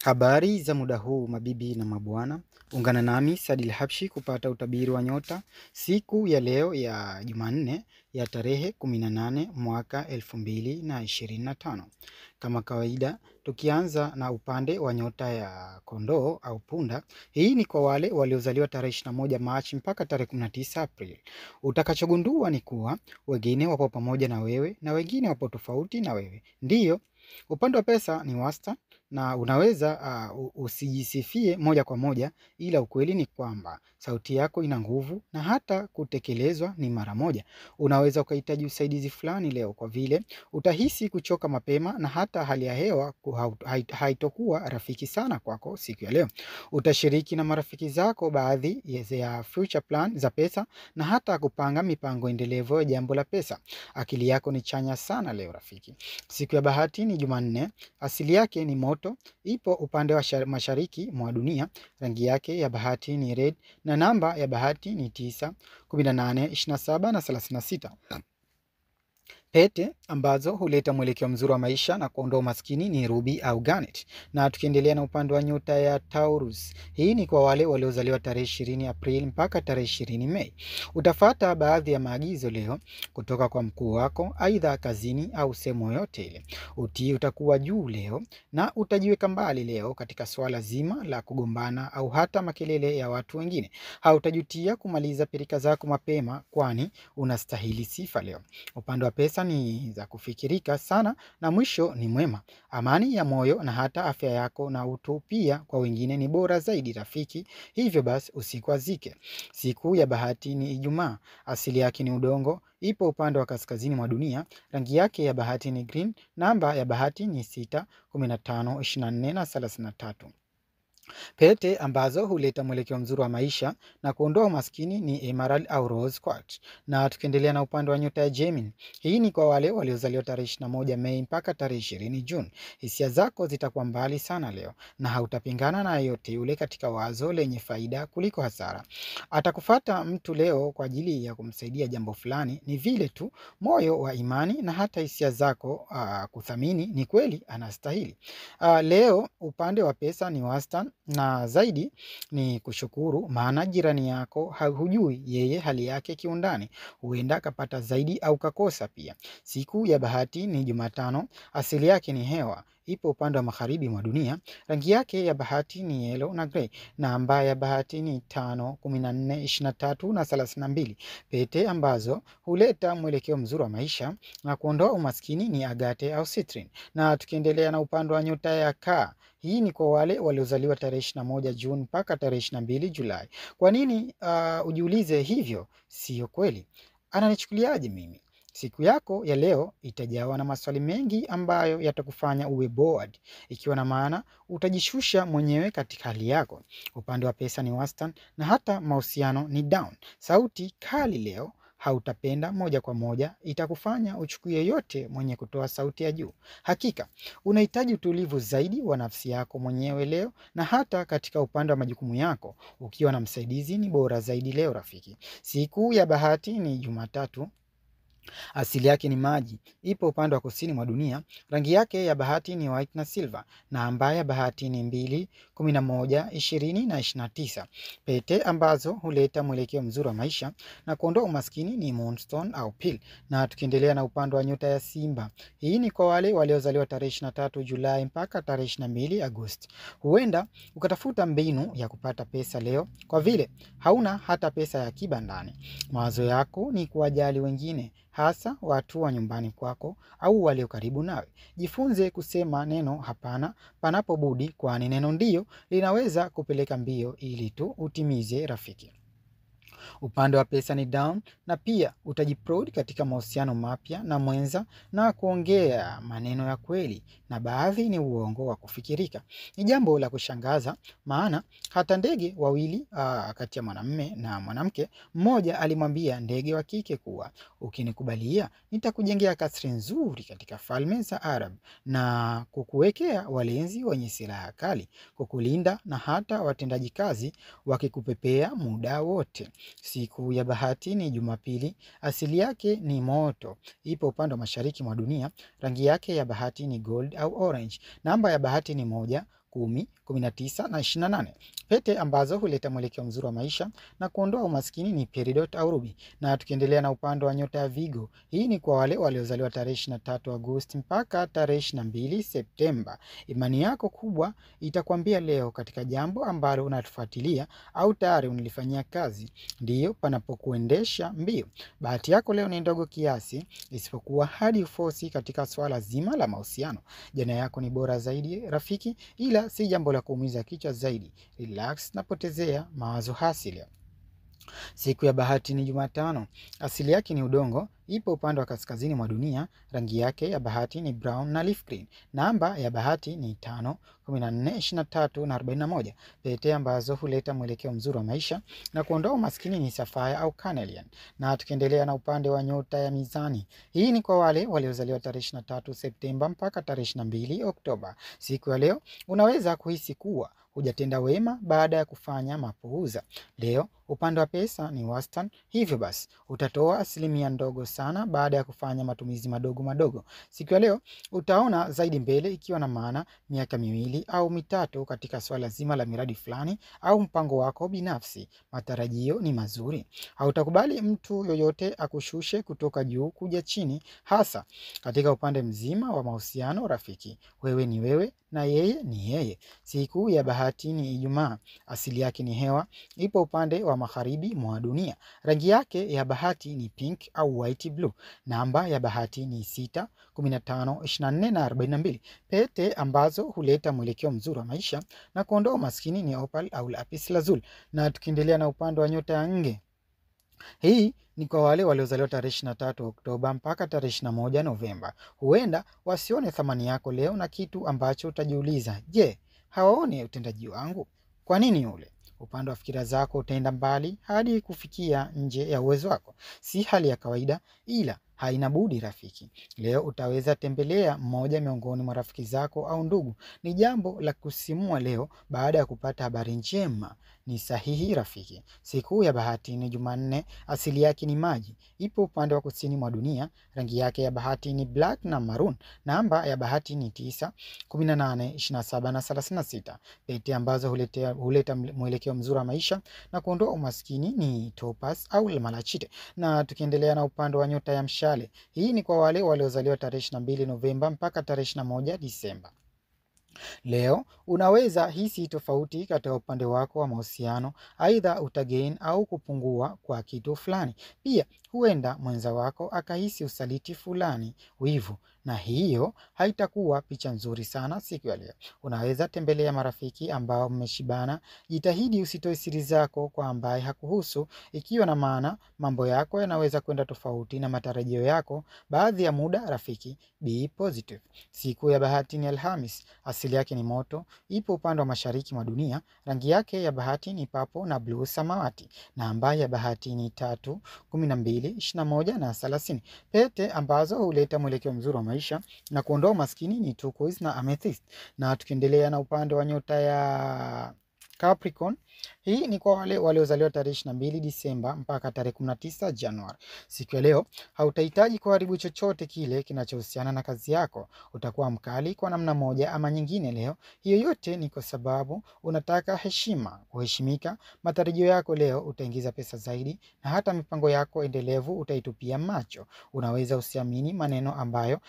Habari za muda huu mabibi na mabwana, ungana nami Sadil Habshi kupata utabiri wa nyota siku ya leo ya Jumanne ya tarehe 18 mwaka 2025. Kama kawaida, tukianza na upande wa nyota ya kondoo au punda. Hii ni kwa wale waliozaliwa tarehe 21 Machi mpaka tarehe 19 April. Utakachogundua ni kuwa wengine wapo pamoja na wewe na wengine wapo tofauti na wewe. Ndiyo, upande wa pesa ni wastani na unaweza usijisifie moja kwa moja, ila ukweli ni kwamba sauti yako ina nguvu na hata kutekelezwa ni mara moja. Unaweza ukahitaji usaidizi fulani leo kwa vile utahisi kuchoka mapema na hata hali ya hewa haitokuwa rafiki sana kwako siku ya leo. Utashiriki na marafiki zako baadhi ya future plan za pesa na hata kupanga mipango endelevu ya jambo la pesa. Akili yako ni chanya sana leo rafiki. Siku ya bahati ni Jumanne, asili yake ni moto, ipo upande wa mashariki mwa dunia, rangi yake ya bahati ni red na namba ya bahati ni 9, 18, 27 na 36. Pete ambazo huleta mwelekeo mzuri wa maisha na kuondoa umaskini ni ruby au garnet. Na tukiendelea na upande wa nyota ya Taurus. Hii ni kwa wale waliozaliwa tarehe 20 April mpaka tarehe 20 Mei. Utafata baadhi ya maagizo leo kutoka kwa mkuu wako, aidha kazini au sehemu yote ile. Utii utakuwa juu leo na utajiweka mbali leo katika swala zima la kugombana au hata makelele ya watu wengine. Hautajutia kumaliza pirika zako mapema, kwani unastahili sifa leo. Upande wa pesa ni za kufikirika sana na mwisho ni mwema. Amani ya moyo na hata afya yako na utu pia kwa wengine ni bora zaidi rafiki. Hivyo basi usikwazike. Siku ya bahati ni Ijumaa. Asili yake ni udongo. Ipo upande wa kaskazini mwa dunia. Rangi yake ya bahati ni green. Namba ya bahati ni 6, 15, 24 na 33. Pete ambazo huleta mwelekeo mzuri wa maisha na kuondoa umaskini ni emerald au rose quartz. Na tukiendelea na upande wa nyota ya Gemini. Hii ni kwa wale waliozaliwa tarehe 21 Mei mpaka tarehe 20 June. Hisia zako zitakuwa mbali sana leo na hautapingana na yote yule katika wazo lenye faida kuliko hasara. Atakufuata mtu leo kwa ajili ya kumsaidia jambo fulani, ni vile tu moyo wa imani na hata hisia zako kuthamini ni kweli anastahili. Leo upande wa pesa ni wastani na zaidi ni kushukuru, maana jirani yako hujui yeye hali yake kiundani. Huenda kapata zaidi au kakosa pia. Siku ya bahati ni Jumatano. Asili yake ni hewa. Ipo upande wa magharibi mwa dunia. Rangi yake ya bahati ni yellow na grey. Namba ya bahati ni 5, 14, 23 na 32. Pete ambazo huleta mwelekeo mzuri wa maisha na kuondoa umaskini ni agate au citrine. Na tukiendelea na upande wa nyota ya Kaa. Hii ni kwa wale waliozaliwa tarehe 21 Juni mpaka tarehe 22 Julai. Kwa nini ujiulize hivyo? Sio kweli. Ananichukuliaje mimi? Siku yako ya leo itajawa na maswali mengi ambayo yatakufanya uwe bored. Ikiwa na maana utajishusha mwenyewe katika hali yako. Upande wa pesa ni wastani na hata mahusiano ni down. Sauti kali leo hautapenda moja kwa moja, itakufanya uchukue yote mwenye kutoa sauti ya juu. Hakika, unahitaji utulivu zaidi wa nafsi yako mwenyewe leo na hata katika upande wa majukumu yako, ukiwa na msaidizi ni bora zaidi leo rafiki. Siku ya bahati ni Jumatatu. Asili yake ni maji. Ipo upande wa kusini mwa dunia. Rangi yake ya bahati ni white na silver. Na ambaye bahati ni 2, 11, 20 na 29. Pete ambazo huleta mwelekeo mzuri wa maisha na kuondoa umaskini ni moonstone au pill. Na tukiendelea na upande wa nyota ya Simba. Hii ni kwa wale waliozaliwa tarehe 23 Julai mpaka tarehe 22 Agosti. Huenda ukatafuta mbinu ya kupata pesa leo kwa vile hauna hata pesa ya akiba ndani. Mawazo yako ni kuwajali wengine, hasa watu wa nyumbani kwako au walio karibu nawe. Jifunze kusema neno hapana panapobudi, kwani neno ndio linaweza kupeleka mbio ili tu utimize rafiki. Upande wa pesa ni down na pia utajiprod katika mahusiano mapya na mwenza na kuongea maneno ya kweli na baadhi ni uongo wa kufikirika. Ni jambo la kushangaza, maana hata ndege wawili kati ya mwanamume na mwanamke, mmoja alimwambia ndege wa kike kuwa ukinikubalia nitakujengea kasri nzuri katika falme za Arab na kukuwekea walinzi wenye silaha kali kukulinda na hata watendaji kazi wakikupepea muda wote. Siku ya bahati ni Jumapili. Asili yake ni moto. Ipo upande wa mashariki mwa dunia. Rangi yake ya bahati ni gold au orange. Namba ya bahati ni 1, 10, 19 na 28. Pete ambazo huleta mwelekeo mzuri wa maisha na kuondoa umaskini ni peridot au ruby. Na tukiendelea na upande wa nyota ya Virgo, hii ni kwa wale waliozaliwa tarehe 23 Agosti mpaka tarehe 22 Septemba. Imani yako kubwa itakwambia leo katika jambo ambalo unatufuatilia au tayari unalifanyia kazi ndiyo panapokuendesha mbio. Bahati yako leo ni ndogo kiasi, isipokuwa hadi ufosi katika swala zima la mahusiano. Jana yako ni bora zaidi rafiki, ila si jambo la kuumiza kichwa zaidi. Relax na potezea mawazo hasi leo. Siku ya bahati ni Jumatano. Asili yake ni udongo, ipo upande wa kaskazini mwa dunia. Rangi yake ya bahati ni brown na leaf green. Namba ya bahati ni 5, 14, 23 na 41. Pete ambazo huleta mwelekeo mzuri wa maisha na kuondoa umaskini ni sapphire au carnelian. Na tukiendelea na upande wa nyota ya Mizani, hii ni kwa wale waliozaliwa tarehe 23 Septemba mpaka tarehe 22 Oktoba. Siku ya leo unaweza kuhisi kuwa hujatenda wema baada ya kufanya mapuuza. Leo upande wa pesa ni wastani, hivyo basi utatoa asilimia ndogo sana baada ya kufanya matumizi madogo madogo. Siku ya leo utaona zaidi mbele, ikiwa na maana miaka 2 au 3 katika swala zima la miradi fulani au mpango wako binafsi. Matarajio ni mazuri. Hautakubali mtu yoyote akushushe kutoka juu kuja chini, hasa katika upande mzima wa mahusiano rafiki. Wewe ni wewe na yeye ni yeye. Siku ya bahati ni Ijumaa. Asili yake ni hewa, ipo upande wa magharibi mwa dunia. Rangi yake ya bahati ni pink au white blue. Namba ya bahati ni 6, 15, 24 na 42. Pete ambazo huleta mwelekeo mzuri wa maisha na kuondoa umaskini ni opal au lapis lazuli. Na tukiendelea na upande wa nyota ya Nge, hii ni kwa wale waliozaliwa tarehe 23 Oktoba mpaka tarehe 21 Novemba. Huenda wasione thamani yako leo, na kitu ambacho utajiuliza, je, hawaoni utendaji wangu? Kwa nini ule? Upande wa fikira zako utaenda mbali hadi kufikia nje ya uwezo wako. Si hali ya kawaida, ila haina budi rafiki. Leo utaweza tembelea mmoja miongoni mwa rafiki zako au ndugu. Ni jambo la kusimua leo baada ya kupata habari njema. Ni sahihi rafiki. Siku ya bahati ni Jumanne. Asili yake ni maji, ipo upande wa kusini mwa dunia. Rangi yake ya bahati ni black na maroon. Namba ya bahati ni 9, 18, 27 na 36. Pete ambazo huleta mwelekeo mzuri wa maisha na kuondoa umaskini ni topaz au malachite. Na tukiendelea na upande wa nyota ya Mshale, hii ni kwa wale waliozaliwa tarehe 22 Novemba mpaka tarehe 21 Disemba. Leo unaweza hisi tofauti katika upande wako wa mahusiano, aidha utagain au kupungua kwa kitu fulani. Pia huenda mwenza wako akahisi usaliti fulani, wivu, na hiyo haitakuwa picha nzuri sana siku ya leo. Unaweza tembelea marafiki ambao mmeshibana. Jitahidi usitoe siri zako kwa ambaye hakuhusu, ikiwa na maana mambo yako yanaweza kwenda tofauti na matarajio yako baadhi ya muda rafiki. Be positive. Siku ya bahati ni Alhamis. Asili yake ni moto, ipo upande wa mashariki mwa dunia. Rangi yake ya bahati ni papo na blue samawati. Namba ya bahati ni 3, 12, 21 na 30. Pete ambazo huleta mwelekeo mzuri wa maisha na kuondoa umaskini ni turquoise na amethyst. Na tukiendelea na upande wa nyota ya Capricorn, hii ni kwa wale waliozaliwa tarehe 22 Disemba mpaka tarehe 19 Januari. Siku ya leo hautahitaji kuharibu chochote kile kinachohusiana na kazi yako. Utakuwa mkali kwa namna moja ama nyingine leo. Hiyo yote ni kwa sababu unataka heshima, kuheshimika. Matarajio yako leo utaingiza pesa zaidi, na hata mipango yako endelevu utaitupia macho. Unaweza usiamini maneno ambayo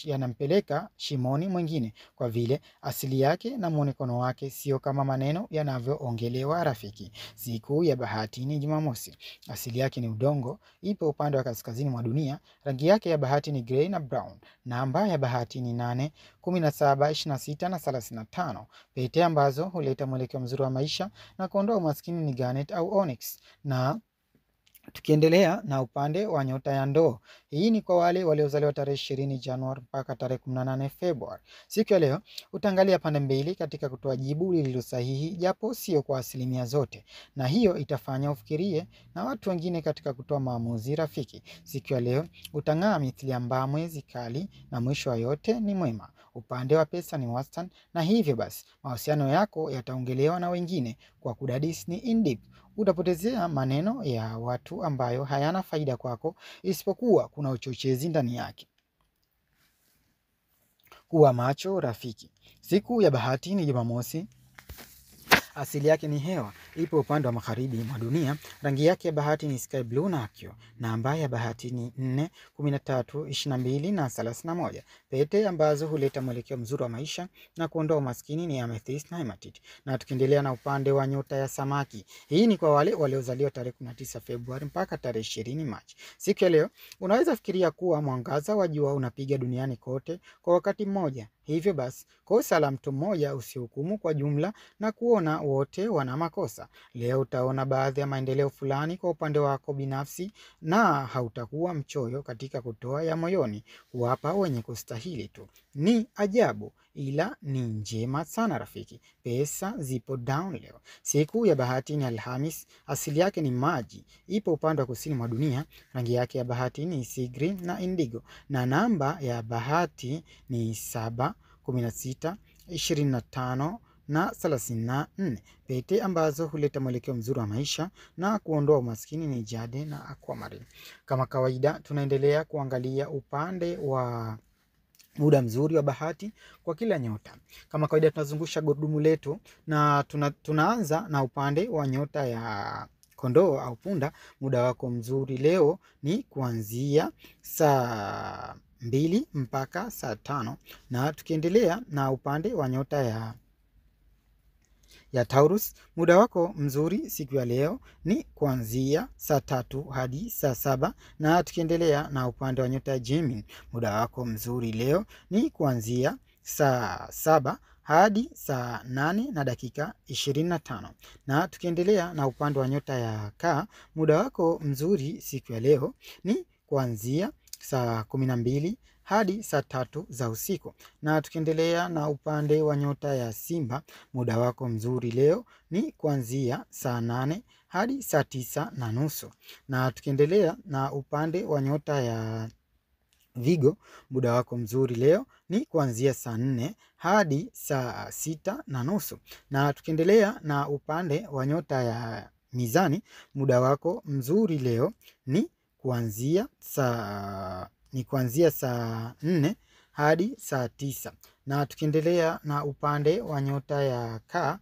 yanampeleka shimoni mwingine, kwa vile asili yake na muonekano wake sio kama maneno yanavyoongelewa rafiki. Siku ya bahati ni Jumamosi. Asili yake ni udongo, ipo upande wa kaskazini mwa dunia. Rangi yake ya bahati ni grey na brown. Namba ya bahati ni 8, 17, 26 na 35. Pete ambazo huleta mwelekeo mzuri wa maisha na kuondoa umaskini ni garnet au onyx. Na tukiendelea na upande wa nyota ya Ndoo, hii ni kwa wale waliozaliwa tarehe 20 Januari mpaka tarehe 18 Februari. Siku ya leo utaangalia pande mbili katika kutoa jibu lililo sahihi, japo sio kwa asilimia zote, na hiyo itafanya ufikirie na watu wengine katika kutoa maamuzi rafiki. Siku ya leo utang'aa mithili ya mwezi kali, na mwisho wa yote ni mwema. Upande wa pesa ni wastani, na hivyo basi mahusiano yako yataongelewa na wengine kwa kudadisi ni in deep. Utapotezea maneno ya watu ambayo hayana faida kwako, isipokuwa kuna uchochezi ndani yake. Kuwa macho rafiki. Siku ya bahati ni Jumamosi. Asili yake ni hewa, ipo upande wa magharibi mwa dunia. Rangi yake ya bahati ni sky blue na akio. Namba ya bahati ni 4, 13, 22 na 31. Pete ambazo huleta mwelekeo mzuri wa maisha na kuondoa umaskini ni amethyst na hematite. Na tukiendelea na upande wa nyota ya samaki. Hii ni kwa wale waliozaliwa tarehe 19 Februari mpaka tarehe 20 Machi. Siku ya leo unaweza fikiria kuwa mwangaza wa jua unapiga duniani kote kwa wakati mmoja. Hivyo basi, kosa la mtu mmoja usihukumu kwa jumla na kuona wote wana makosa. Leo utaona baadhi ya maendeleo fulani kwa upande wako binafsi na hautakuwa mchoyo katika kutoa ya moyoni kuwapa wenye kustahili tu. Ni ajabu ila ni njema sana rafiki. Pesa zipo down leo. Siku ya bahati ni Alhamis. Asili yake ni maji. Ipo upande wa kusini mwa dunia. Rangi yake ya bahati ni sea green na indigo. Na namba ya bahati ni 7, 16, 25 na 34. Pete ambazo huleta mwelekeo mzuri wa maisha na kuondoa umaskini ni jade na aquamarine. Kama kawaida tunaendelea kuangalia upande wa muda mzuri wa bahati kwa kila nyota. Kama kawaida tunazungusha gurudumu letu na tunaanza na upande wa nyota ya Kondoo au Punda. Muda wako mzuri leo ni kuanzia saa 2 mpaka saa 5. Na tukiendelea na upande wa nyota ya Taurus, muda wako mzuri siku ya leo ni kuanzia saa 3 hadi saa 7. Na tukiendelea na upande wa nyota ya Gemini, muda wako mzuri leo ni kuanzia saa 7 hadi saa 8 na dakika 25. Na tukiendelea na upande wa nyota ya Kaa, muda wako mzuri siku ya leo ni kuanzia saa 12 hadi saa 3 za usiku. Na tukiendelea na upande wa nyota ya Simba, muda wako mzuri leo ni kuanzia saa 8 hadi saa 9:30. Na tukiendelea na upande wa nyota ya Vigo, muda wako mzuri leo ni kuanzia saa 4 hadi saa 6:30. Na tukiendelea na upande wa nyota ya Mizani, muda wako mzuri leo ni kuanzia saa 4 hadi saa 9. Na tukiendelea na upande wa nyota ya Kaa,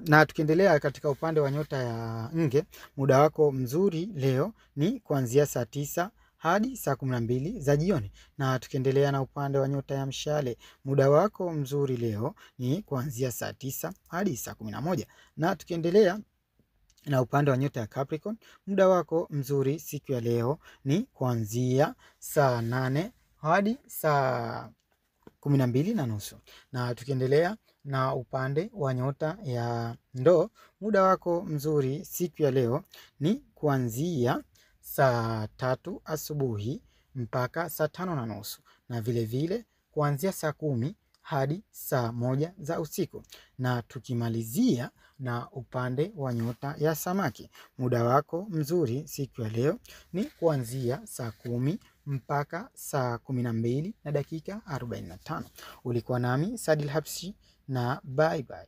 na tukiendelea katika upande wa nyota ya Nge, muda wako mzuri leo ni kuanzia saa 9 hadi saa 12 za jioni. Na tukiendelea na upande wa nyota ya Mshale, muda wako mzuri leo ni kuanzia saa 9 hadi saa 11. Na tukiendelea na upande wa nyota ya Capricorn, muda wako mzuri siku ya leo ni kuanzia saa 8 hadi saa 12:30. Na tukiendelea na upande wa nyota ya Ndoo, muda wako mzuri siku ya leo ni kuanzia saa 3 asubuhi mpaka saa 5:30. Na vile vile kuanzia saa 10 hadi saa 1 za usiku. Na tukimalizia na upande wa nyota ya Samaki, muda wako mzuri siku ya leo ni kuanzia saa 10 mpaka saa 12 na dakika 45. Ulikuwa nami Saadil Habshi na bye bye.